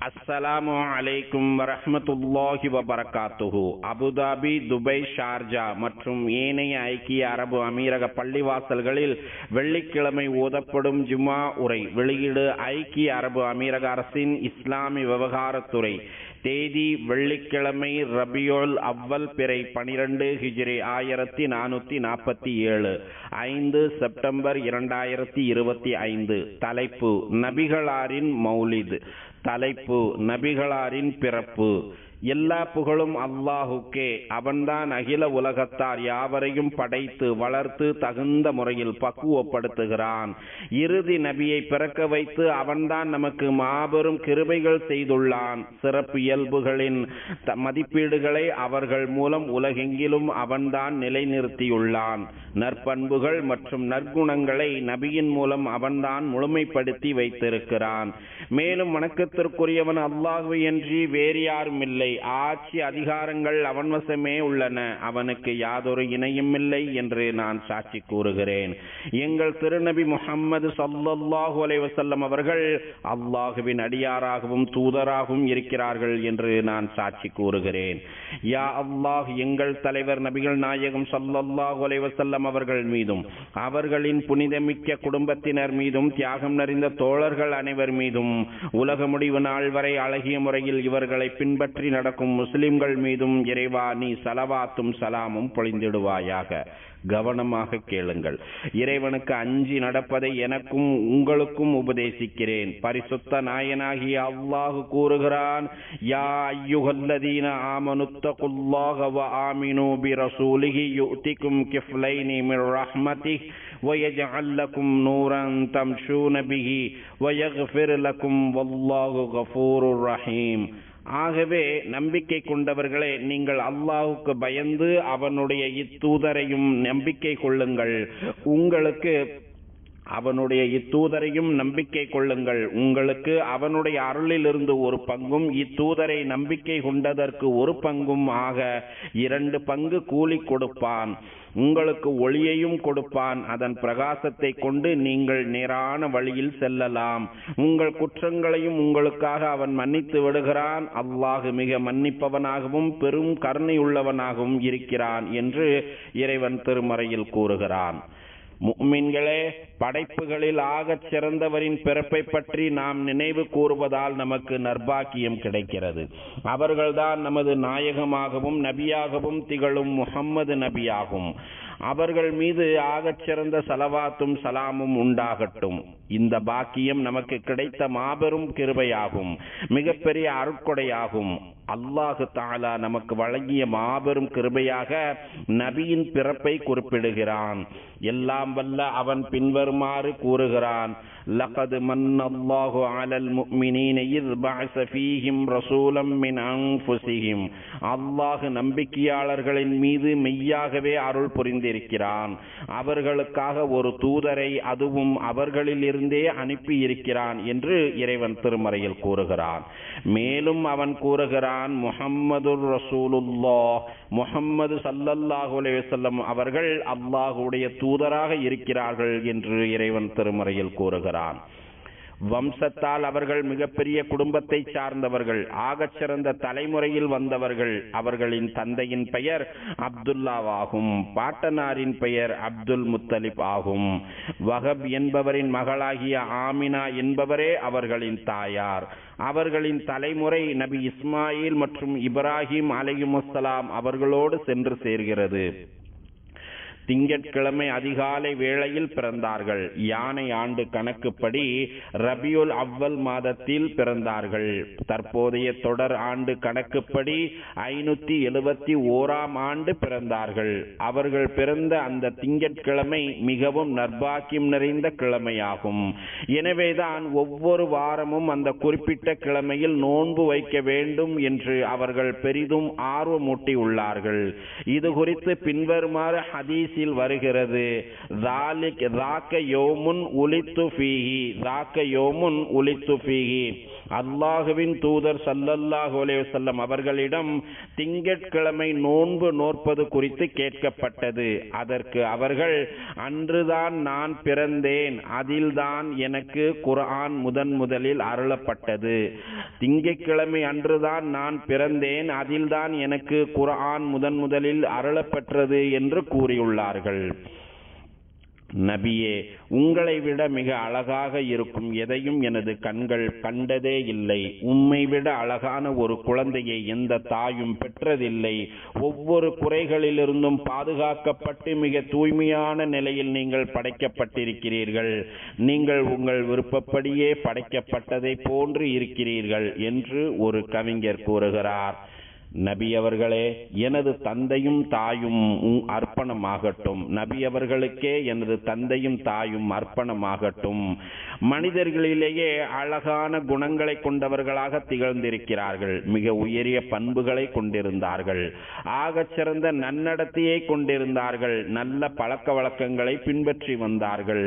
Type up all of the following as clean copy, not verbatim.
அஸ்ஸலாமு அலைக்கும் வரஹ்மத்துல்லாஹி வபரகாத்துஹு. அபுதாபி, துபை, ஷார்ஜா மற்றும் ஏனைய ஐக்கிய அரபு அமீரக பள்ளிவாசல்களில் வெள்ளிக்கிழமை ஓதப்படும் ஜும்ஆ உரை. வெளியீடு ஐக்கிய அரபு அமீரக அரசின் இஸ்லாமிய விவகாரத்துறை. தேதி வெள்ளிக்கிழமை, ரபியுல் அவ்வல் பிறை 12 ஹிஜ்ரி 1447, 5 செப்டம்பர் 2025. தலைப்பு நபிகளாரின் மௌலித். தலைப்பு நபிகளாரின் பிறப்பு. எல்லா புகழும் அல்லாஹுக்கே. அவன்தான் அகில உலகத்தார் யாவரையும் படைத்து வளர்த்து தகுந்த முறையில் பக்குவப்படுத்துகிறான். இறுதி நபியை பிறக்க வைத்து அவன்தான் நமக்கு மாபெரும் கிருபைகள் செய்துள்ளான். சிறப்பு இயல்புகளின் மதிப்பீடுகளை அவர்கள் மூலம் உலகெங்கிலும் அவன்தான் நிலைநிறுத்தியுள்ளான். நற்பண்புகள் மற்றும் நற்குணங்களை நபியின் மூலம் அவன்தான் முழுமைப்படுத்தி வைத்திருக்கிறான். மேலும் வணக்கத்திற்குரியவன் அல்லாஹ்வை அன்றி வேறு யாரும் இல்லை. ஆட்சி அதிகாரங்கள் அவன் வசமே உள்ளன. அவனுக்கு யாதொரு இணையும் இல்லை என்று நான் சாட்சி கூறுகிறேன். எங்கள் திருநபி முஹம்மது ஸல்லல்லாஹு அலைஹி வஸல்லம் அவர்கள் அல்லாஹ்வின் அடியாராகவும் தூதராகவும் இருக்கிறார்கள் என்று நான் சாட்சி கூறுகிறேன். யா அல்லாஹ், எங்கள் தலைவர் நபிகள் நாயகம் ஸல்லல்லாஹு அலைஹி வஸல்லம் அவர்கள் மீதும் அவர்களின் புனிதமிக்க குடும்பத்தினர் மீதும் தியாகம் நிறைந்த தோழர்கள் அனைவர் மீதும் உலக முடிவு நாள் வரை அழகிய முறையில் இவர்களை பின்பற்றி நடக்கும் முஸ்லிம்கள் மீதும் இறைவா நீ ஸலவாத்தும் ஸலாமும் பொழிந்திடுவாயாக. கவனமாக கேளுங்கள். இறைவனுக்கு அஞ்சி நடப்பதை எனக்கும் உங்களுக்கும் உபதேசிக்கிறேன். பரிசுத்த நாயனாகிய அல்லாஹ் கூறுகிறான், யா அய்யுஹல்லதீன ஆமனுத்தகுல்லாஹ வ ஆமினூ பிரசூலிஹி யுஅதிகும் கிஃப்லைனி மிர் ரஹ்மதிஹி வயஜஅல் லகும் நூரன் தம்ஷூன பிஹி வயக்ஃபிர் லகும் வல்லாஹு கஃபூருர் ரஹீம். ஆகவே நம்பிக்கை கொண்டவர்களே, நீங்கள் அல்லாஹுக்கு பயந்து அவனுடைய இத்தூதரையும் நம்பிக்கை கொள்ளுங்கள். உங்களுக்கு அவனுடைய அருளிலிருந்து ஒரு பங்கும் இத்தூதரை நம்பிக்கை கொண்டதற்கு ஒரு பங்கும் ஆக 2 பங்கு கூலி கொடுப்பான். உங்களுக்கு ஒளியையும் கொடுப்பான். அதன் பிரகாசத்தை கொண்டு நீங்கள் நேரான வழியில் செல்லலாம். உங்கள் குற்றங்களையும் உங்களுக்காக அவன் மன்னித்து விடுகிறான். அல்லாஹ் மிக மன்னிப்பவனாகவும் பெரும் கருணையுள்ளவனாகவும் இருக்கிறான் என்று இறைவன் திருமறையில் கூறுகிறான். முஃமின்களே, படைப்புகளில் ஆகச் சிறந்தவரின் பிறப்பை பற்றி நாம் நினைவு கூறுவதால் நமக்கு நற்பாக்கியம் கிடைக்கிறது. அவர்கள்தான் நமது நாயகமாகவும் நபியாகவும் திகழும் முஹம்மது நபியாகும். அவர்கள் மீது ஆகச் சிறந்த ஸலவாத்தும் ஸலாமும் உண்டாகட்டும். இந்த பாக்கியம் நமக்கு கிடைத்த மாபெரும் கிருபையாகும், மிகப்பெரிய அருட்கொடையாகும். அல்லாஹ் தஆலா நமக்கு வழங்கிய மாபெரும் கிருபையாக நபியின் பிறப்பை குறிப்பிடுகிறான். எல்லாம் வல்ல அவன் பின்வருமாறு கூறுகிறான், லகத் மன்னல்லாஹு அலல் முஃமினீன இஸ் பஅஸ ஃபீஹிம் ரசூலம் மின் அன்ஃபுஸிஹிம். அல்லாஹ் நம்பிக்கையாளர்களின் மீது மெய்யாகவே அருள் புரிந்திருக்கிறான். அவர்களுக்காக ஒரு தூதரை, அதுவும் அவர்களில் இருந்தே அனுப்பி இருக்கிறான் என்று இறைவன் திருமறையில் கூறுகிறான். மேலும் அவன் கூறுகிறான், முஹம்மதுர் ரசூலுல்லாஹ், முஹம்மது ஸல்லல்லாஹு அலைஹி வஸல்லம் அவர்கள் அல்லாஹ்வுடைய தூதராக இருக்கிறார்கள் என்று இறைவன் திருமறையில் கூறுகிறான். வம்சத்தால் அவர்கள் மிகப்பெரிய குடும்பத்தை சார்ந்தவர்கள், ஆகச் சிறந்த தலைமுறையில் வந்தவர்கள். அவர்களின் தந்தையின் பெயர் அப்துல்லாவாகும், பாட்டனாரின் பெயர் அப்துல் முத்தலிப் ஆகும். வஹப் என்பவரின் மகளாகிய ஆமினா என்பவரே அவர்களின் தாயார். அவர்களின் தலைமுறை நபி இஸ்மாயில் மற்றும் இப்ராஹிம் அலைஹிமுஸ்ஸலாம் அவர்களோடு சென்று சேர்கிறது. திங்கட்கிழமை அதிகாலை வேளையில் பிறந்தார்கள். யானை ஆண்டு கணக்குப்படி ரபியுல் அவ்வல் மாதத்தில் பிறந்தார்கள். தற்போதைய தொடர் ஆண்டு கணக்குப்படி 571ஆம் ஆண்டு பிறந்தார்கள். அவர்கள் பிறந்த அந்த திங்கட்கிழமை மிகவும் நற்பாக்கியம் நிறைந்த கிழமையாகும். எனவேதான் ஒவ்வொரு வாரமும் அந்த குறிப்பிட்ட கிழமையில் நோன்பு வைக்க வேண்டும் என்று அவர்கள் பெரிதும் ஆர்வமூட்டி உள்ளார்கள். இது குறித்து பின்வருமாறு ஹதீஸ் வருகிறது, அல்லாஹுவின் தூதர் ஸல்லல்லாஹு அலைஹி வஸல்லம் அவர்களிடம் திங்கட்கிழமை நோன்பு நோற்பது குறித்து கேட்கப்பட்டது. அதற்கு அவர்கள், அன்றுதான் நான் பிறந்தேன், அதில்தான் எனக்கு குர்ஆன் முதலில் அருளப்பட்டது. திங்கட்கிழமை அன்றுதான் நான் பிறந்தேன், அதில்தான் எனக்கு குர்ஆன் முதலில் அருளப்பெற்றது என்று கூறியுள்ளார்கள். நபியே, உங்களை விட மிக அழகாக இருக்கும் எதையும் எனது கண்கள் கண்டதே இல்லை. உம்மை விட அழகான ஒரு குழந்தையை எந்த தாயும் பெற்றதில்லை. ஒவ்வொரு குறைகளிலிருந்தும் பாதுகாக்கப்பட்டு மிக தூய்மையான நிலையில் நீங்கள் படைக்கப்பட்டிருக்கிறீர்கள். நீங்கள் உங்கள் விருப்பப்படியே படைக்கப்பட்டதை போன்று இருக்கிறீர்கள் என்று ஒரு கவிஞர் கூறுகிறார். நபி அவர்களே, எனது தந்தையும் தாயும் அர்ப்பணமாகட்டும். நபி அவர்களுக்கே எனது தந்தையும் தாயும் அர்ப்பணமாகட்டும். மனிதர்களிலேயே அழகான குணங்களை கொண்டவர்களாக திகழ்ந்திருக்கிறார்கள். மிக உயரிய பண்புகளை கொண்டிருந்தார்கள். ஆகச் சிறந்த நன்னடத்தையை கொண்டிருந்தார்கள். நல்ல பழக்க வழக்கங்களை பின்பற்றி வந்தார்கள்.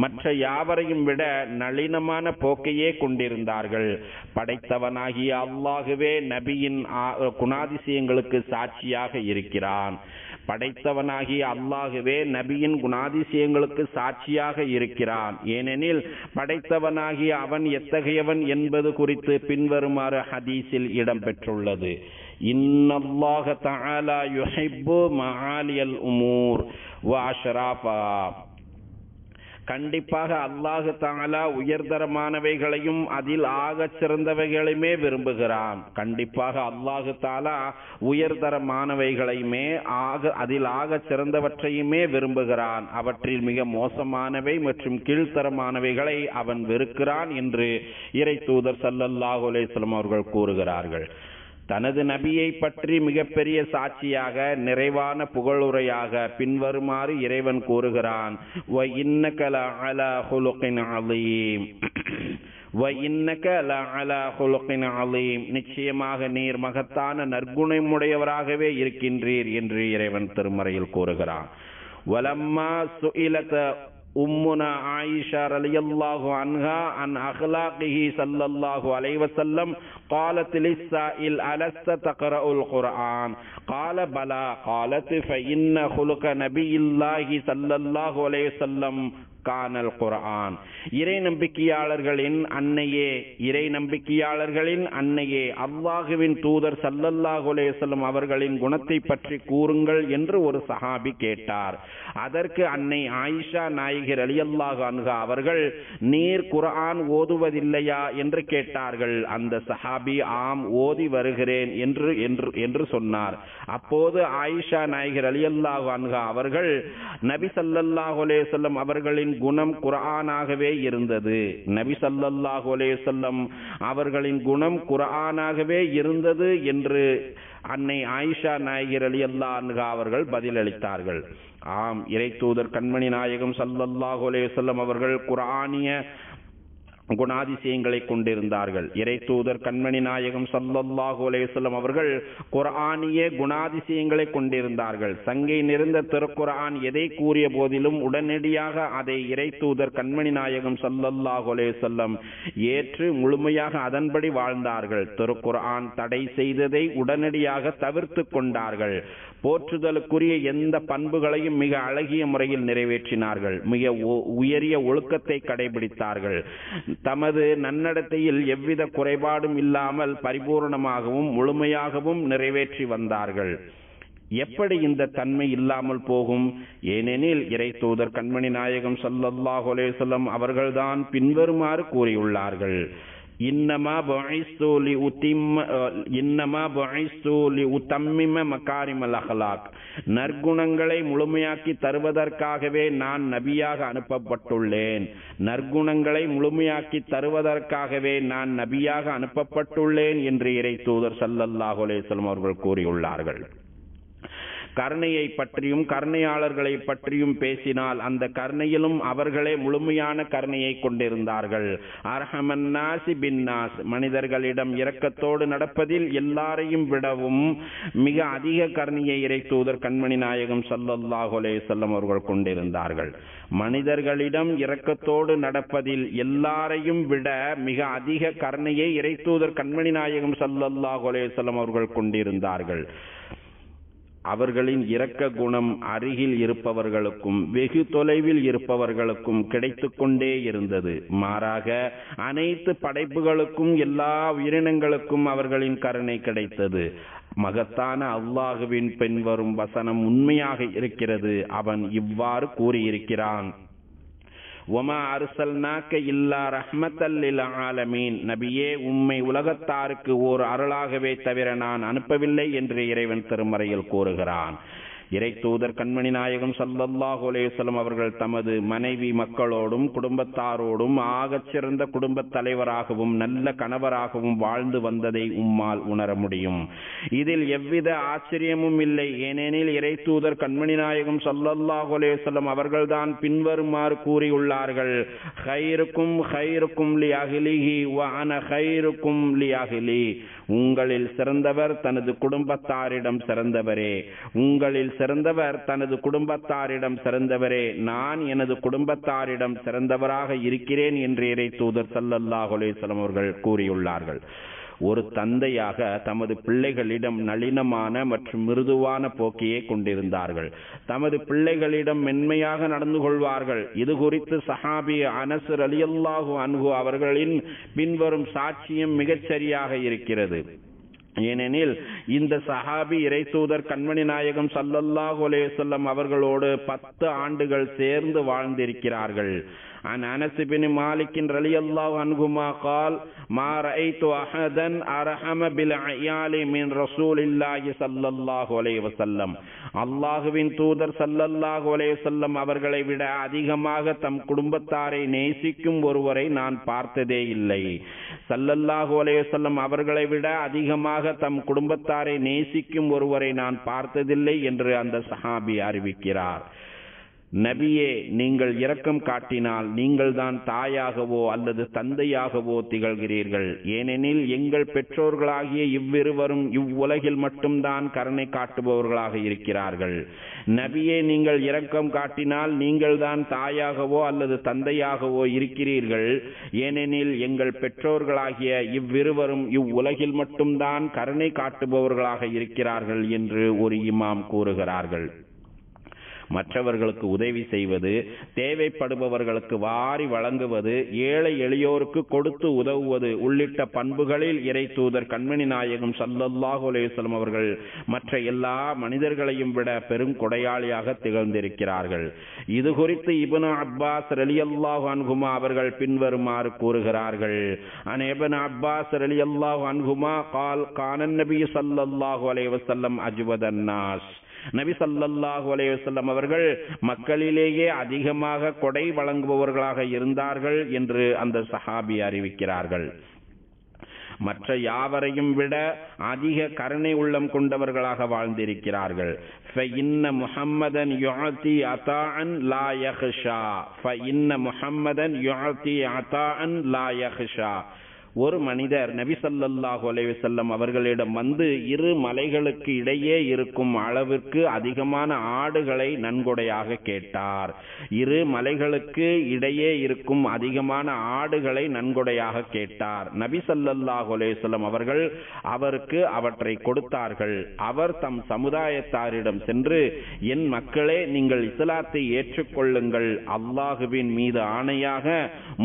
மற்ற யாவரையும் விட நளினமான போக்கையே கொண்டிருந்தார்கள். படைத்தவனாகிய அல்லாஹுவே நபியின் குணாதிசயங்களுக்கு சாட்சியாக இருக்கிறான். படைத்தவனாகிய அல்லாஹுவே நபியின் குணாதிசயங்களுக்கு சாட்சியாக இருக்கிறான். ஏனெனில் படைத்தவனாகிய அவன் எத்தகையவன் என்பது குறித்து பின்வருமாறு ஹதீஸில் இடம்பெற்றுள்ளது. இன்னல்லாஹ தஆலா யுஹிப்பு மஆலியல் உமூர் வ அஷ்ராஃபா. கண்டிப்பாக அல்லாஹு தஆலா உயர்தரமானவைகளையும் அதில் ஆகச் சிறந்தவைகளையுமே விரும்புகிறான். கண்டிப்பாக அல்லாஹு தஆலா உயர்தரமானவைகளையுமே அதில் ஆகச் சிறந்தவற்றையுமே விரும்புகிறான். அவற்றில் மிக மோசமானவை மற்றும் கீழ்த்தரமானவைகளை அவன் வெறுக்கிறான் என்று இறை தூதர் ஸல்லல்லாஹு அலைஹி வஸல்லம் அவர்கள் கூறுகிறார்கள். தனது நபியை பற்றி மிகப்பெரிய சாட்சியாக, நிறைவான புகழுரையாக பின்வருமாறு இறைவன் கூறுகிறான். வ இன்னக லஅலா ஹுலுகின் அலீம். வ இன்னக லஅலா ஹுலுகின் அலீம். நிச்சயமாக நீர் மகத்தான நற்குணமுடையவராகவே இருக்கின்றீர் என்று இறைவன் திருமறையில் கூறுகிறான். வலம்மா சுஇலத உம்முனா ஆயிஷா ரலியல்லாஹு அன்ஹா அன் அக்லாகிஹி ஸல்லல்லாஹு அலைஹி வஸல்லம் قالت للسائل ألست تقرأ القرآن قال بلى قالت فإن خلق نبي الله صلى الله عليه وسلم கானல் குர்ஆன். இறை நம்பிக்கையாளர்களின் அன்னையே அல்லாஹுவின் தூதர் ஸல்லல்லாஹு அலைஹி வஸல்லம் அவர்களின் குணத்தை பற்றி கூறுங்கள் என்று ஒரு சஹாபி கேட்டார். அதற்கு அன்னை ஆயிஷா நாயகி ரலியல்லாஹு அன்ஹா அவர்கள், நீர் குர்ஆன் ஓதுவதில்லையா என்று கேட்டார்கள். அந்த சஹாபி ஆம், ஓதி வருகிறேன் என்று சொன்னார். அப்போது ஆயிஷா நாயகி ரலியல்லாஹு அன்ஹா அவர்கள், நபி ஸல்லல்லாஹு அலைஹி வஸல்லம் அவர்களின் குணம் குர்ஆனாகவே இருந்தது. நபி ஸல்லல்லாஹு அலைஹி வஸல்லம் அவர்களின் குணம் குர்ஆனாகவே இருந்தது என்று அன்னை ஆயிஷா நாயகி ரலியல்லாஹு அன்ஹா அவர்கள் பதிலளித்தார்கள். ஆம், இறை தூதர் கண்மணி நாயகம் ஸல்லல்லாஹு அலைஹி வஸல்லம் அவர்கள் குர்ஆனிய குணாதிசயங்களை கொண்டிருந்தார்கள். இறை தூதர் கண்மணி நாயகம் ஸல்லல்லாஹு அலைஹி வஸல்லம் அவர்கள் குர்ஆனிய குணாதிசயங்களை கொண்டிருந்தார்கள். சங்கை நிறைந்த திருக்குர்ஆன் எதை கூறிய போதிலும் உடனடியாக அதை இறை தூதர் கண்மணி நாயகம் ஸல்லல்லாஹு அலைஹி வஸல்லம் ஏற்று முழுமையாக அதன்படி வாழ்ந்தார்கள். திருக்குர்ஆன் தடை செய்ததை உடனடியாக தவிர்த்து கொண்டார்கள். போற்றுதலுக்குரிய எந்த பண்புகளையும் மிக அழகிய முறையில் நிறைவேற்றினார்கள். மிக உயரிய ஒழுக்கத்தை கடைபிடித்தார்கள். தமது நன்னடத்தையில் எவ்வித குறைபாடும் இல்லாமல் பரிபூர்ணமாகவும் முழுமையாகவும் நிறைவேற்றி வந்தார்கள். எப்படி இந்த தன்மை இல்லாமல் போகும்? ஏனெனில் இறை தூதர் கண்மணி நாயகம் ஸல்லல்லாஹு அலைஹி வஸல்லம் அவர்கள்தான் பின்வருமாறு கூறியுள்ளார்கள். இன்னமா புஇஸ்து லிஉத்தம்மிம மகாரிமல் அஹ்லாக். நற்குணங்களை முழுமையாக்கி தருவதற்காகவே நான் நபியாக அனுப்பப்பட்டுள்ளேன். நற்குணங்களை முழுமையாக்கி தருவதற்காகவே நான் நபியாக அனுப்பப்பட்டுள்ளேன் என்று இறை தூதர் ஸல்லல்லாஹு அலைஹி வஸல்லம் அவர்கள் கூறியுள்ளார்கள். கருணையை பற்றியும் கருணையாளர்களை பற்றியும் பேசினால் அந்த கருணையிலும் அவர்களே முழுமையான கருணையை கொண்டிருந்தார்கள். அர்ஹமன் நாசி பின் நாஸ். மனிதர்களிடம் இரக்கத்தோடு நடப்பதில் எல்லாரையும் விடவும் மிக அதிக கருணையை இறை தூதர் கண்மணி நாயகம் ஸல்லல்லாஹு அலைஹி வஸல்லம் அவர்கள் கொண்டிருந்தார்கள். மனிதர்களிடம் இரக்கத்தோடு நடப்பதில் எல்லாரையும் விட மிக அதிக கருணையை இறை தூதர் கண்மணி நாயகம் ஸல்லல்லாஹு அலைஹி வஸல்லம் அவர்கள் கொண்டிருந்தார்கள். அவர்களின் இரக்க குணம் அருகில் இருப்பவர்களுக்கும் வெகு தொலைவில் இருப்பவர்களுக்கும் கிடைத்து கொண்டே இருந்தது. மாறாக அனைத்து படைப்புகளுக்கும் எல்லா உயிரினங்களுக்கும் அவர்களின் கருணை கிடைத்தது. மகத்தான அல்லாஹுவின் பின்வரும் வசனம் உண்மையாக இருக்கிறது. அவன் இவ்வாறு கூறியிருக்கிறான், வமா அர்சல்நாக இல்லா ரஹ்மத்தல் லில் ஆலமீன். நபியே, உம்மை உலகத்தாருக்கு ஓர் அருளாகவே தவிர நான் அனுப்பவில்லை என்று இறைவன் திருமறையில் கூறுகிறான். இறை தூதர் கண்மணி நாயகம் ஸல்லல்லாஹு அலைஹி வஸல்லம் அவர்கள் தமது மனைவி மக்களோடும் குடும்பத்தாரோடும் ஆகச் சிறந்த குடும்பத் தலைவராகவும் நல்ல கணவராகவும் வாழ்ந்து வந்ததை உம்மால் உணர முடியும். இதில் எவ்வித ஆச்சரியமும் இல்லை. ஏனெனில் இறை தூதர் கண்மணி நாயகம் ஸல்லல்லாஹு அலைஹி வஸல்லம் அவர்கள்தான் பின்வருமாறு கூறியுள்ளார்கள், ഖൈറുக்கும் ഖൈറുக்கும் லி அஹ்லிஹி வ அன ഖൈറുக்கும் லி அஹ்லி. உங்களில் சிறந்தவர் தனது குடும்பத்தாரிடம் சிறந்தவரே, உங்களில் சிறந்தவர் தனது குடும்பத்தாரிடம் சிறந்தவரே, நான் எனது குடும்பத்தாரிடம் சிறந்தவராக இருக்கிறேன் என்று இறை தூதர் ஸல்லல்லாஹு அலைஹி வஸல்லம் அவர்கள் கூறியுள்ளார்கள். ஒரு தந்தையாக தமது பிள்ளைகளிடம் நளினமான மற்றும் மிருதுவான போக்கையே கொண்டிருந்தார்கள். தமது பிள்ளைகளிடம் மென்மையாக நடந்து கொள்வார்கள். இது குறித்து சஹாபி அனஸ் ரலியல்லாஹு அன்ஹு அவர்களின் பின்வரும் சாட்சியம் மிகச் சரியாக இருக்கிறது. ஏனெனில் இந்த சஹாபி இறை தூதர் கண்மணி நாயகம் ஸல்லல்லாஹு அலைஹி வஸல்லம் அவர்களோடு 10 ஆண்டுகள் சேர்ந்து வாழ்ந்திருக்கிறார்கள். عن أنس بن مالك رضي الله عنهما قال ما رأيت أحدا أرحم بالعيال من رسول الله صلى الله عليه وسلم. அல்லாஹுவின் தூதர் ஸல்லல்லாஹு அலைஹி வஸல்லம் அவர்களை விட அதிகமாக தம் குடும்பத்தாரை நேசிக்கும் ஒருவரை நான் பார்த்ததே இல்லை. ஸல்லல்லாஹு அலைஹி வஸல்லம் அவர்களை விட அதிகமாக தம் குடும்பத்தாரை நேசிக்கும் ஒருவரை நான் பார்த்ததில்லை என்று அந்த சஹாபி அறிவிக்கிறார். நபியே, நீங்கள் இரக்கம் காட்டினால் நீங்கள் தான் தாயாகவோ அல்லது தந்தையாகவோ திகழ்கிறீர்கள். ஏனெனில் எங்கள் பெற்றோர்களாகிய இவ்விருவரும் இவ்வுலகில் மட்டும்தான் கருணை காட்டுபவர்களாக இருக்கிறார்கள். நபியே, நீங்கள் இரக்கம் காட்டினால் நீங்கள் தான் தாயாகவோ அல்லது தந்தையாகவோ இருக்கிறீர்கள். ஏனெனில் எங்கள் பெற்றோர்களாகிய இவ்விருவரும் இவ்வுலகில் மட்டும்தான் கருணை காட்டுபவர்களாக இருக்கிறார்கள் என்று ஒரு இமாம் கூறுகிறார்கள். மற்றவர்களுக்கு உதவி செய்வது, தேவைப்படுபவர்களுக்கு வாரி வழங்குவது, ஏழை எளியோருக்கு கொடுத்து உதவுவது உள்ளிட்ட பண்புகளில் இறை தூதர் கண்மணி நாயகம் ஸல்லல்லாஹு அலைஹி வஸல்லம் அவர்கள் மற்ற எல்லா மனிதர்களையும் விட பெரும் கொடையாளியாக திகழ்ந்திருக்கிறார்கள். இது குறித்து இப்னு அப்பாஸ் ரலியல்லாஹு அன்ஹுமா அவர்கள் பின்வருமாறு கூறுகிறார்கள். அன் இப்னு அப்பாஸ் ரலியல்லாஹு அன்ஹுமா قال كان النبي صلى الله عليه وسلم اجود الناس. நபி ஸல்லல்லாஹு அலைஹி வஸல்லம் அவர்கள் மக்களிலேயே அதிகமாக கொடை வழங்குபவர்களாக இருந்தார்கள் என்று அந்த சஹாபி அறிவிக்கிறார்கள். மற்ற யாவரையும் விட அதிக கருணை உள்ளம் கொண்டவர்களாக வாழ்ந்திருக்கிறார்கள். فإن محمدا يعطي عطاء لا يخشى فإن محمدا يعطي عطاء لا يخشى. ஒரு மனிதர் நபி ஸல்லல்லாஹு அலைஹி வஸல்லம் அவர்களிடம் வந்து இரு மலைகளுக்கு இடையே இருக்கும் அளவிற்கு அதிகமான ஆடுகளை நன்கொடையாக கேட்டார். இரு மலைகளுக்கு இடையே இருக்கும் அதிகமான ஆடுகளை நன்கொடையாக கேட்டார். நபி ஸல்லல்லாஹு அலைஹி வஸல்லம் அவர்கள் அவருக்கு அவற்றை கொடுத்தார்கள். அவர் தம் சமுதாயத்தாரிடம் சென்று, என் மக்களே, நீங்கள் இஸ்லாத்தை ஏற்றுக்கொள்ளுங்கள். அல்லாஹுவின் மீது ஆணையாக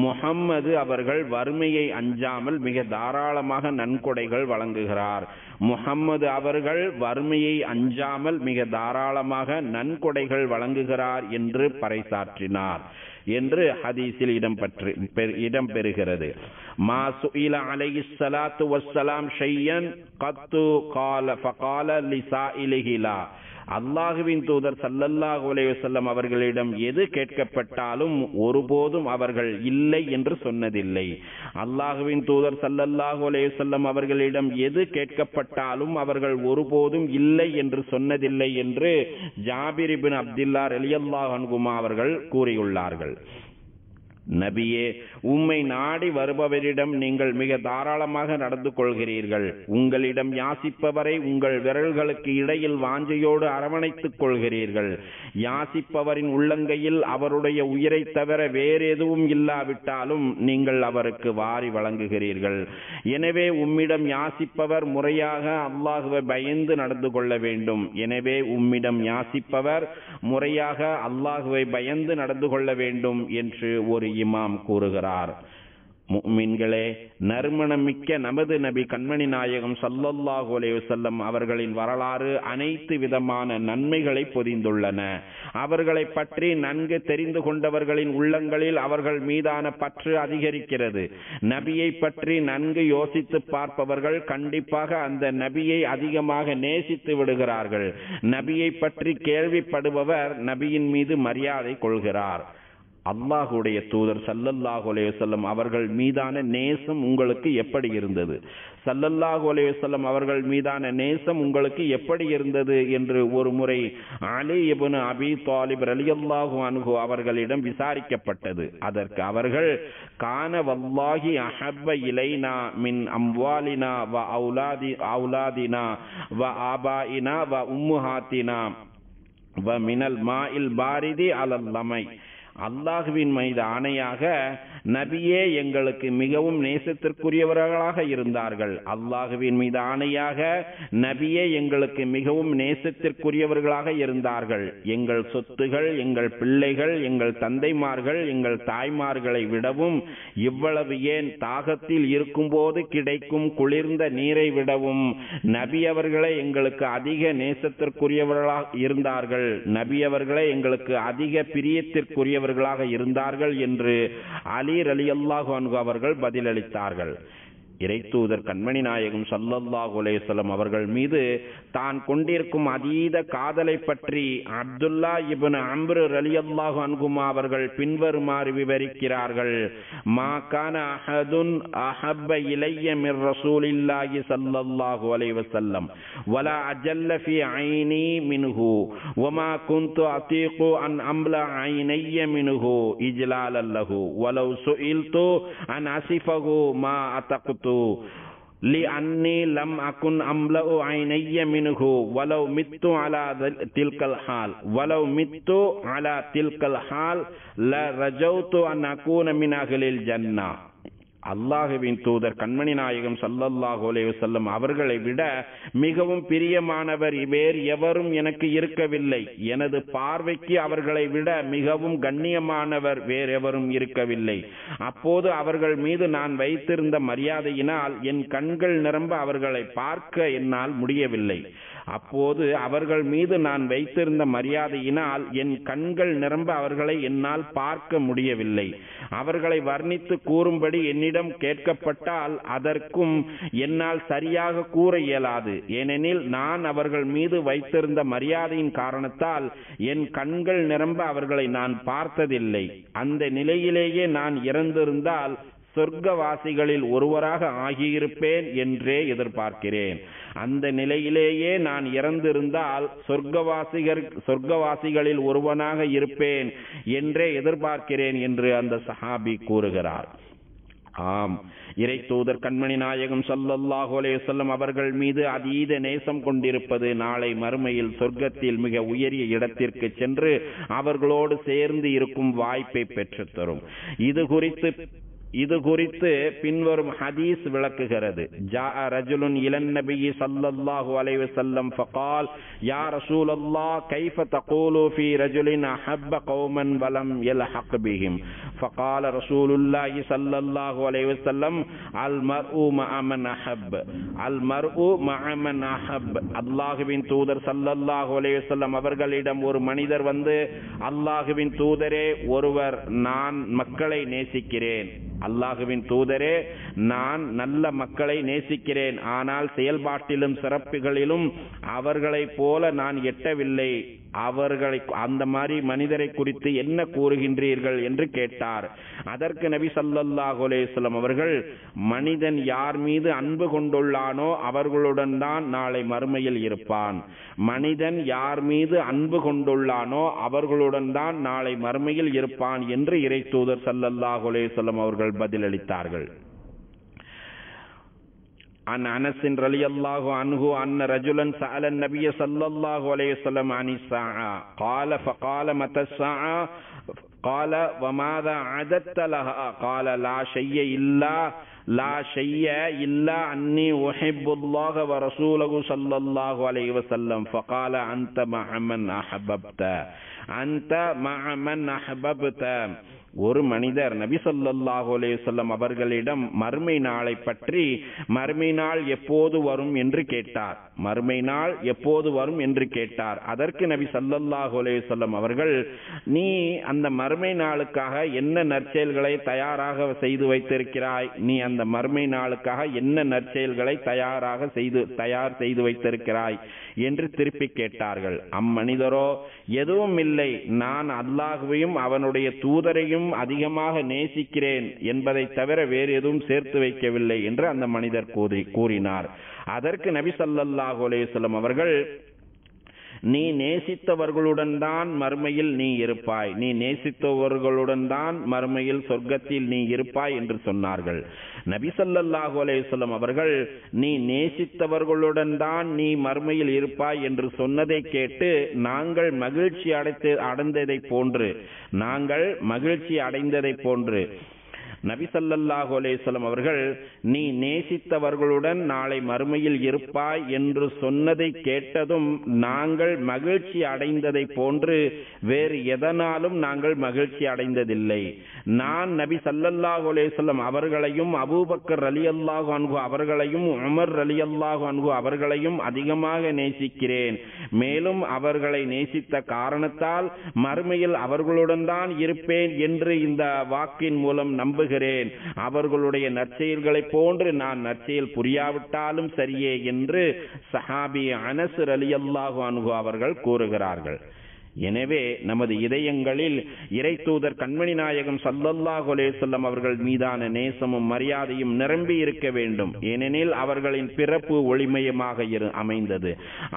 முஹம்மது அவர்கள் வறுமையை அஞ்சாமல் மிக தாராளமாக நன்கொடைகள் வழங்குகிறார். முஹம்மது அவர்கள் வறுமையை அஞ்சாமல் மிக தாராளமாக நன்கொடைகள் வழங்குகிறார் என்று பறைசாற்றினார் என்று ஹதீஸில் இடம்பெறுகிறது. மா சுஇல அலைஹிஸ்ஸலாத்து வஸ்ஸலாம் ஷையன் கத்து கால ஃபகால லிசாயிலிஹி லா. அல்லாஹுவின் தூதர் ஸல்லல்லாஹு அலைஹி வஸல்லம் அவர்களிடம் எது கேட்கப்பட்டாலும் ஒருபோதும் அவர்கள் இல்லை என்று சொன்னதில்லை. அல்லாஹுவின் தூதர் ஸல்லல்லாஹு அலைஹி வஸல்லம் அவர்களிடம் எது கேட்கப்பட்டாலும் அவர்கள் ஒருபோதும் இல்லை என்று சொன்னதில்லை என்று ஜாபிர் இப்னு அப்துல்லாஹ் ரலியல்லாஹு அன்ஹுமா அவர்கள் கூறியுள்ளார்கள். நபியே, உம்மை நாடி வருபவரிடம் நீங்கள் மிக தாராளமாக நடந்து கொள்கிறீர்கள். உங்களிடம் யாசிப்பவரை உங்கள் விரல்களுக்கு இடையில் வாஞ்சையோடு அரவணைத்துக் கொள்கிறீர்கள். யாசிப்பவரின் உள்ளங்கையில் அவருடைய உயிரை தவிர வேறு எதுவும் இல்லாவிட்டாலும் நீங்கள் அவருக்கு வாரி வழங்குகிறீர்கள். எனவே உம்மிடம் யாசிப்பவர் முறையாக அல்லாஹுவை பயந்து நடந்து கொள்ள வேண்டும். எனவே உம்மிடம் யாசிப்பவர் முறையாக அல்லாஹுவை பயந்து நடந்து கொள்ள வேண்டும் என்று ஒரு இமாம் கூறுகிறார். முஃமின்களே, நறுமணமிக்க நமது நபி கண்மணி நாயகம் ஸல்லல்லாஹு அலைஹி வஸல்லம் அவர்களின் வரலாறு அனைத்து விதமான நன்மைகளை பொதிந்துள்ளன. அவர்களை பற்றி நன்கு தெரிந்து கொண்டவர்களின் உள்ளங்களில் அவர்கள் மீதான பற்று அதிகரிக்கிறது. நபியை பற்றி நன்கு யோசித்து பார்ப்பவர்கள் கண்டிப்பாக அந்த நபியை அதிகமாக நேசித்து விடுகிறார்கள். நபியை பற்றி கேள்விப்படுபவர் நபியின் மீது மரியாதை கொள்கிறார். அல்லாஹுடைய தூதர் ஸல்லல்லாஹு அலைஹி வஸல்லம் அவர்கள் மீதான நேசம் உங்களுக்கு எப்படி இருந்தது? ஸல்லல்லாஹு அலைஹி வஸல்லம் அவர்கள் மீதான நேசம் உங்களுக்கு எப்படி இருந்தது என்று ஒரு முறை அலி இப்னு அபி தாலிப் ரலியல்லாஹு அன்ஹு அவர்களிடம் விசாரிக்கப்பட்டது. அதற்கு அவர்கள், கான வல்லாஹி அஹப்ப இலைனா மின் அம்வாலினா வ அவுலாதினா வ ஆபாயினா வ உம்முஹாத்தினா வ மினல் மாஇல் பாரிதி அலல் லமை. அல்லாஹுவின் மீது ஆணையாக நபியே எங்களுக்கு மிகவும் நேசத்திற்குரியவர்களாக இருந்தார்கள். அல்லாஹுவின் மீது ஆணையாக நபியே எங்களுக்கு மிகவும் நேசத்திற்குரியவர்களாக இருந்தார்கள். எங்கள் சொத்துகள், எங்கள் பிள்ளைகள், எங்கள் தந்தைமார்கள், எங்கள் தாய்மார்களை விடவும், இவ்வளவு ஏன் தாகத்தில் இருக்கும்போது கிடைக்கும் குளிர்ந்த நீரை விடவும் நபி அவர்களே எங்களுக்கு அதிக நேசத்திற்குரியவர்களாக இருந்தார்கள். நபி அவர்களே எங்களுக்கு அதிக பிரியத்திற்குரிய இருந்தார்கள் என்று அலி ரலியல்லாஹு அன்ஹு அவர்கள் பதிலளித்தார்கள். இறைத்தூதர் கண்மணி நாயகம் ஸல்லல்லாஹு அலைஹி வஸல்லம் அவர்கள் மீது தான் கொண்டிருக்கும் அதீத காதலை பற்றி அப்துல்லா இப்னு அம்ர் ரலியல்லாஹு அன்ஹுமா அவர்கள் பின்வருமாறு விவரிக்கிறார்கள். மா கான அஹதுன் அஹப்ப இலைய மிர் ரசூலில்லாஹி ஸல்லல்லாஹு அலைஹி வஸல்லம் வலா அஜல்ல ஃபீ ஐனி மின்ஹு வமா குன்து அதீகு அன் அம்லா ஐனைய மின்ஹு இஜ்லாலன் லஹு வலவ் சுஇல்து அன் அஸிஃபஹு மா அத்தக்து لأني لم أكن أملأ عيني منه ولو مت على تلك الحال لرجوت أن أكون من أهل الجنة. அல்லாஹுவின் தூதர் கண்மணி நாயகம் ஸல்லல்லாஹு அலைஹி வஸல்லம் அவர்களை விட மிகவும் பிரியமானவர் வேறு எவரும் எனக்கு இருக்கவில்லை. எனது பார்வைக்கு அவர்களை விட மிகவும் கண்ணியமானவர் வேறெவரும் இருக்கவில்லை. அப்போது அவர்கள் மீது நான் வைத்திருந்த மரியாதையினால் என் கண்கள் நிரம்ப அவர்களை பார்க்க என்னால் முடியவில்லை. அப்போது அவர்கள் மீது நான் வைத்திருந்த மரியாதையினால் என் கண்கள் நிரம்ப அவர்களை என்னால் பார்க்க முடியவில்லை. அவர்களை வர்ணித்து கூறும்படி என்னிடம் கேட்கப்பட்டால் அதற்கும் என்னால் சரியாக கூற இயலாது. ஏனெனில் நான் அவர்கள் மீது வைத்திருந்த மரியாதையின் காரணத்தால் என் கண்கள் நிரம்ப அவர்களை நான் பார்த்ததில்லை. அந்த நிலையிலேயே நான் இறந்திருந்தால் சொர்க்கவாசிகளில் ஒருவராக ஆகியிருப்பேன் என்றே எதிர்பார்க்கிறேன். அந்த நிலையிலேயே நான் இறந்திருந்தால் சொர்க்கவாசிகளில் ஒருவனாக இருப்பேன் என்றே எதிர்பார்க்கிறேன் என்று அந்த சஹாபி கூறுகிறார். ஆம், இறை தூதர் கண்மணி நாயகம் ஸல்லல்லாஹு அலைஹி வஸல்லம் அவர்கள் மீது அதீத நேசம் கொண்டிருப்பது நாளை மறுமையில் சொர்க்கத்தில் மிக உயரிய இடத்திற்கு சென்று அவர்களோடு சேர்ந்து இருக்கும் வாய்ப்பை பெற்றுத்தரும். இது குறித்து பின்வரும் ஹதீஸ் விளக்குகிறது. ஜாஅ ரஜுலுன் இலன் நபியி ஸல்லல்லாஹு அலைஹி வஸல்லம் ஃபகால் யா ரசூலல்லாஹ் கைஃப தகூலு ஃபீ ரஜுலின் அஹப்ப கௌமன் வலம் யல்ஹக் பிஹிம் ஃபகால ரசூலுல்லாஹி ஸல்லல்லாஹு அலைஹி வஸல்லம் அல் மர்உ மஅ மன் அஹப் அல் மர்உ மஅ மன் அஹப். அல்லாஹ்வின் தூதர் ஸல்லல்லாஹு அலைஹி வஸல்லம் அவர்களிடம் ஒரு மனிதர் வந்து, அல்லாஹ்வின் தூதரே, ஒருவர் நான் மக்களை நேசிக்கிறேன். அல்லாஹுவின் தூதரே, நான் நல்ல மக்களை நேசிக்கிறேன். ஆனால் செயல்பாட்டிலும் சிறப்புகளிலும் அவர்களைப் போல நான் எட்டவில்லை. அவர்களை அந்த மாதிரி மனிதரை குறித்து என்ன கூறுகின்றீர்கள் என்று கேட்டார். அதற்கு நபி ஸல்லல்லாஹு அலைஹி வஸல்லம் அவர்கள், மனிதன் யார் மீது அன்பு கொண்டுள்ளானோ அவர்களுடன் தான் நாளை மறுமையில் இருப்பான். மனிதன் யார் மீது அன்பு கொண்டுள்ளானோ அவர்களுடன் தான் நாளை மறுமையில் இருப்பான் என்று இறை தூதர் ஸல்லல்லாஹு அலைஹி வஸல்லம் அவர்கள் பதிலளித்தார்கள். عن أنس رضي الله عنه أن رجلا سأل النبي صلى الله عليه وسلم عن الساعة قال فقال متى الساعة قال وماذا عددت لها قال لا شيء إلا أني أحب الله ورسوله صلى الله عليه وسلم فقال أنت مع من أحببت. ஒரு மனிதர் நபி ஸல்லல்லாஹு அலைஹி வஸல்லம் அவர்களிடம் மறுமை நாளை பற்றி, மறுமை நாள் எப்போது வரும் என்று கேட்டார். மறுமை நாள் எப்போது வரும் என்று கேட்டார். அதற்கு நபி ஸல்லல்லாஹு அலைஹி வஸல்லம் அவர்கள், நீ அந்த மறுமை நாளுக்காக என்ன நற்செயல்களை தயாராக செய்து வைத்திருக்கிறாய்? நீ அந்த மறுமை நாளுக்காக என்ன நற்செயல்களை தயார் செய்து வைத்திருக்கிறாய் என்று திருப்பி கேட்டார்கள். அம்மனிதரோ, எதுவும் இல்லை, நான் அல்லாஹ்வையும் அவனுடைய தூதரையும் அதிகமாக நேசிக்கிறேன் என்பதை தவிர வேறு எதுவும் சேர்த்து வைக்கவில்லை என்று அந்த மனிதர் கூறினார். அதற்கு நபி ஸல்லல்லாஹு அலைஹி வஸல்லம் அவர்கள், நீ நேசித்தவர்களுடன் தான் மறுமையில் நீ இருப்பாய், நீ நேசித்தவர்களுடன் தான் மறுமையில் சொர்க்கத்தில் நீ இருப்பாய் என்று சொன்னார்கள். நபி ஸல்லல்லாஹு அலைஹி வஸல்லம் அவர்கள், நீ நேசித்தவர்களுடன் தான் நீ மறுமையில் இருப்பாய் என்று சொன்னதை கேட்டு நாங்கள் மகிழ்ச்சி அடைந்ததை போன்று நபி ஸல்லல்லாஹு அலைஹி வஸல்லம் அவர்கள், நீ நேசித்தவர்களுடன் நாளை மறுமையில் இருப்பாய் என்று சொன்னதை கேட்டதும் நாங்கள் மகிழ்ச்சி அடைந்ததை போன்று வேறு எதனாலும் நாங்கள் மகிழ்ச்சி அடைந்ததில்லை. நான் நபி ஸல்லல்லாஹு அலைஹி வஸல்லம் அவர்களையும் அபூபக்கர் ரலியல்லாஹு அன்ஹு அவர்களையும் உமர் ரலியல்லாஹு அன்ஹு அவர்களையும் அதிகமாக நேசிக்கிறேன். மேலும் அவர்களை நேசித்த காரணத்தால் மறுமையில் அவர்களுடன் தான் இருப்பேன் என்று இந்த வாக்கின் மூலம் நம்புகிறேன். அவர்களுடைய நற்செயல்களை போன்று நான் நற்செயல் புரியாவிட்டாலும் சரியே என்று சஹாபி அனஸ் ரலியல்லாஹு அன்ஹு அவர்கள் கூறுகிறார்கள். எனவே நமது இதயங்களில் இறை தூதர் கண்மணி நாயகம் ஸல்லல்லாஹு அலைஹி வஸல்லம் அவர்கள் மீதான நேசமும் மரியாதையும் நிரம்பி இருக்க வேண்டும். ஏனெனில் அவர்களின் பிறப்பு ஒளிமயமாக அமைந்தது.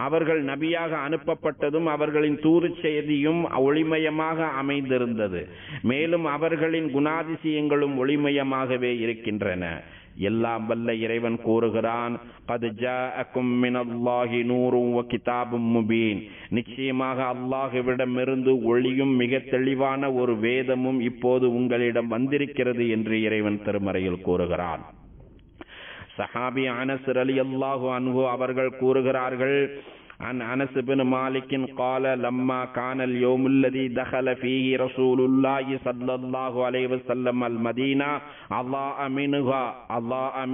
அவர்கள் நபியாக அனுப்பப்பட்டதும் அவர்களின் தூது செய்தியும் ஒளிமயமாக அமைந்திருந்தது. மேலும் அவர்களின் குணாதிசயங்களும் ஒளிமயமாகவே இருக்கின்றன. எல்லாம் வல்ல இறைவன் கூறுகிறான், قد جاءكم من الله نور وكتاب مبين. நிச்சயமாக அல்லாஹ்விடமிருந்து ஒளியும் மிக தெளிவான ஒரு வேதமும் இப்போது உங்களிடம் வந்திருக்கிறது என்று இறைவன் திருமறையில் கூறுகிறான். சஹாபி அனஸ் ரலியல்லாஹு அன்ஹு அவர்கள் கூறுகிறார்கள், عن أنس بن مالك قال لما كان اليوم الذي دخل فيه رسول الله صلى الله عليه وسلم المدينة أضاء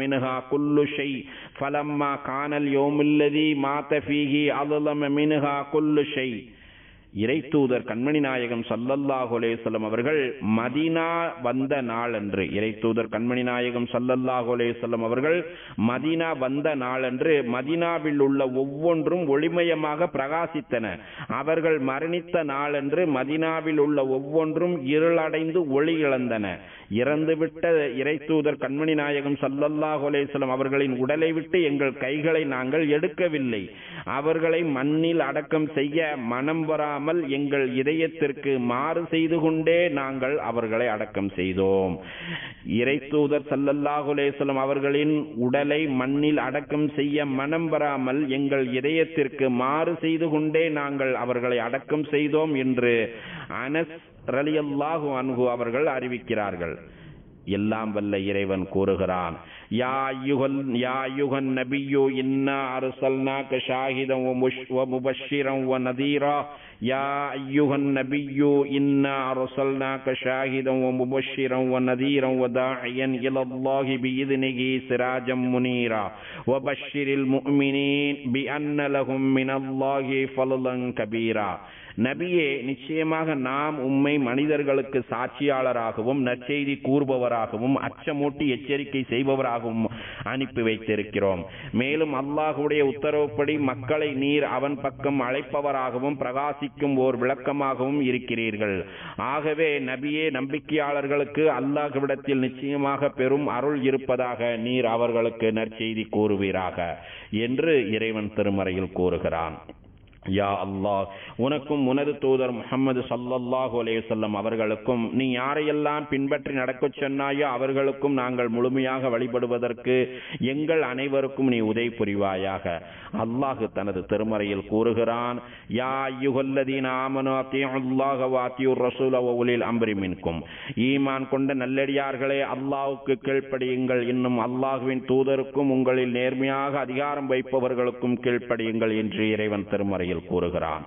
منها كل شيء فلما كان اليوم الذي مات فيه أظلم منها كل شيء. இறை தூதர் கண்மணி நாயகம் ஸல்லல்லாஹு அலைஹி வஸல்லம் அவர்கள் மதீனா வந்த நாளன்று, இறை தூதர் கண்மணி நாயகம் ஸல்லல்லாஹு அலைஹி வஸல்லம் அவர்கள் மதீனா வந்த நாளன்று மதீனாவில் உள்ள ஒவ்வொன்றும் ஒளிமயமாக பிரகாசித்தன. அவர்கள் மரணித்த நாளன்று மதீனாவில் உள்ள ஒவ்வொன்றும் இருளடைந்து ஒளி இழந்தன. இறந்துவிட்ட இறை தூதர் கண்மணி நாயகம் ஸல்லல்லாஹு அலைஹி வஸல்லம் அவர்களின் உடலை விட்டு எங்கள் கைகளை நாங்கள் எடுக்கவில்லை. அவர்களை மண்ணில் அடக்கம் செய்ய மனம் வராமல் எங்கள் இதயத்திற்கு மாறு செய்து கொண்டே நாங்கள் அவர்களை அடக்கம் செய்தோம். இறை தூதர் ஸல்லல்லாஹு அலைஹி வஸல்லம் அவர்களின் உடலை மண்ணில் அடக்கம் செய்ய மனம் வராமல் எங்கள் இதயத்திற்கு மாறு செய்து கொண்டே நாங்கள் அவர்களை அடக்கம் செய்தோம் என்று அனஸ் ரலியல்லாஹு அன்ஹு அவர்கள் அறிவிக்கிறார்கள். எல்லாம் வல்ல இறைவன் கூறுகிறான், யா அய்யுஹன் நபியு இன்னா அர்ஸல்னாக ஷாஹிதன் வ முபஷ்ஷிரன் வ நதீரா. யா அய்யுஹன் நபியு இன்னா அர்ஸல்னாக ஷாஹிதன் வ முபஷ்ஷிரன் வ நதீரன் வ தாஇயன் இலல்லாஹி பிஇذனிஹி சிராஜம் முனீரா வ பஷ்ஷிரில் முஃமினீன் பிஅன்ன லஹும் மினல்லாஹி ஃபضலன் கபீரா. நபியே, நிச்சயமாக நாம் உம்மை மனிதர்களுக்கு சாட்சியாளராகவும் நற்செய்தி கூறுபவராகவும் அச்சமூட்டி எச்சரிக்கை செய்பவராகவும் ரசூலாகவும் அனுப்பி வைத்திருக்கிறோம். மேலும் அல்லாஹ்வுடைய உத்தரவுப்படி மக்களை நீர் அவன் பக்கம் அழைப்பவராகவும் பிரகாசிக்கும் ஓர் விளக்கமாகவும் இருக்கிறீர்கள். ஆகவே நபியே, நம்பிக்கையாளர்களுக்கு அல்லாஹ்விடத்தில் நிச்சயமாக பெரும் அருள் இருப்பதாக நீர் அவர்களுக்கு நற்செய்தி கூறுவீராக என்று இறைவன் திருமறையில் கூறுகிறான். யா அல்லாஹ், உனக்கும் உனது தூதர் முஹம்மது ஸல்லல்லாஹு அலைஹி வஸல்லம் அவர்களுக்கும் நீ யாரையெல்லாம் பின்பற்றி நடக்கச் சொன்னாயோ அவர்களுக்கும் நாங்கள் முழுமையாக வழிபடுவதற்கு எங்கள் அனைவருக்கும் நீ உதவி புரிவாயாக. அல்லாஹ் தனது திருமறையில் கூறுகிறான், யா அய்யுஹல்லதீன ஆமனூ அத்தீஉல்லாஹ வ அத்தீஉர் ரசூல வ உலில் அம்ரி மின்கும். ஈமான் கொண்ட நல்லடியார்களே, அல்லாஹ்வுக்கு கீழ்ப்படியுங்கள், இன்னும் அல்லாஹ்வின் தூதருக்கும் உங்களில் நேர்மையாக அதிகாரம் வைப்பவர்களுக்கும் கீழ்ப்படியுங்கள் என்று இறைவன் திருமறையில் கூறுகிறான்.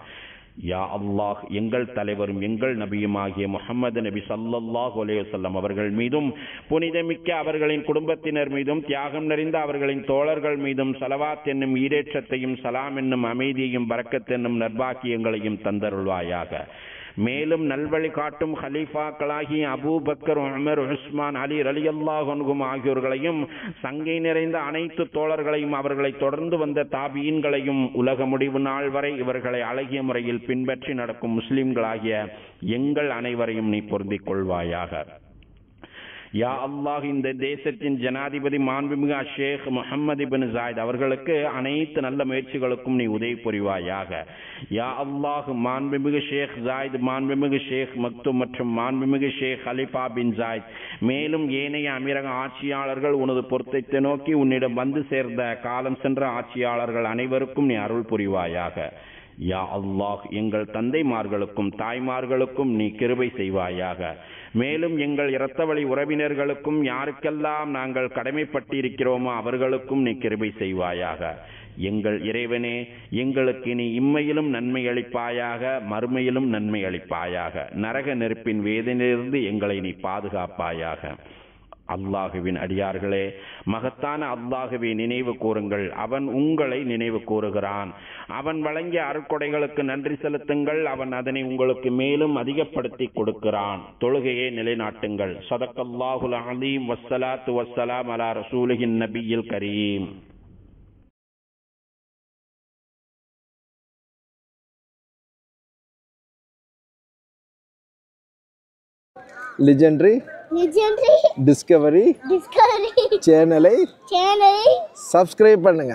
யா அல்லாஹ், எங்கள் தலைவரும் எங்கள் நபியுமாகிய முஹம்மது நபி ஸல்லல்லாஹு அலைஹி வஸல்லம் அவர்கள் மீதும் புனிதமிக்க அவர்களின் குடும்பத்தினர் மீதும் தியாகம் நிறைந்த அவர்களின் தோழர்கள் மீதும் ஸலவாத் என்னும் ஈடேற்றத்தையும் சலாம் என்னும் அமைதியையும் பரக்கத் என்னும் நற்பாக்கியங்களையும் தந்தருள்வாயாக. மேலும் நல்வழி காட்டும் ஹலீஃபாக்களாகி அபூ பக்கர், உமர், உஸ்மான், அலி ரலியல்லாஹு அன்ஹும் ஆகியோர்களையும் சங்கை நிறைந்த அனைத்து தோழர்களையும் அவர்களை தொடர்ந்து வந்த தாபீன்களையும் உலக முடிவு நாள் வரை இவர்களை அழகிய முறையில் பின்பற்றி நடக்கும் முஸ்லிம்களாகிய எங்கள் அனைவரையும் நீ பொருந்திக் கொள்வாயாக. யா அல்லாஹ், இந்த தேசத்தின் ஜனாதிபதி மாண்புமிகு ஷேக் முஹம்மது இப்னு ஜாயித் அவர்களுக்கு அனைத்து நல்ல முயற்சிகளுக்கும் நீ உதவி புரிவாயாக. யா அல்லாஹ், மாண்புமிகு ஷேக் ஜாயித், மாண்புமிகு ஷேக் மக்தும் மற்றும் மாண்புமிகு ஷேக் ஹலிஃபா பின் ஜாயித் மேலும் ஏனைய அமீரக ஆட்சியாளர்கள் உனது பொருத்தத்தை நோக்கி உன்னிடம் வந்து சேர்ந்த காலம் சென்ற ஆட்சியாளர்கள் அனைவருக்கும் நீ அருள் புரிவாயாக. யா அல்லாஹ், எங்கள் தந்தைமார்களுக்கும் தாய்மார்களுக்கும் நீ கிருபை செய்வாயாக. மேலும் எங்கள் இரத்த வழி உறவினர்களுக்கும் யாருக்கெல்லாம் நாங்கள் கடமைப்பட்டிருக்கிறோமோ அவர்களுக்கும் நீ கிருபை செய்வாயாக. எங்கள் இறைவனே, எங்களுக்கு நீ இம்மையிலும் நன்மை அளிப்பாயாக, மறுமையிலும் நன்மை அளிப்பாயாக. நரக நெருப்பின் வேதனையிலிருந்து எங்களை நீ பாதுகாப்பாயாக. அல்லாஹுவின் அடியார்களே, மகத்தான அல்லாஹுவை நினைவு கூறுங்கள், அவன் உங்களை நினைவு கூறுகிறான். அவன் வழங்கிய அருட்கொடைகளுக்கு நன்றி செலுத்துங்கள், அவன் அதனை உங்களுக்கு மேலும் அதிகப்படுத்தி கொடுக்கிறான். தொழுகையை நிலைநாட்டுங்கள். ஸதக்கல்லாஹுல் அலீம். வஸ்ஸலாத்து வஸ்ஸலாம் அலா ரசூலிஹின் நபியில் கரீம். லெஜெண்டரி டிஸ்கவரி சேனலை சப்ஸ்கிரைப் பண்ணுங்க.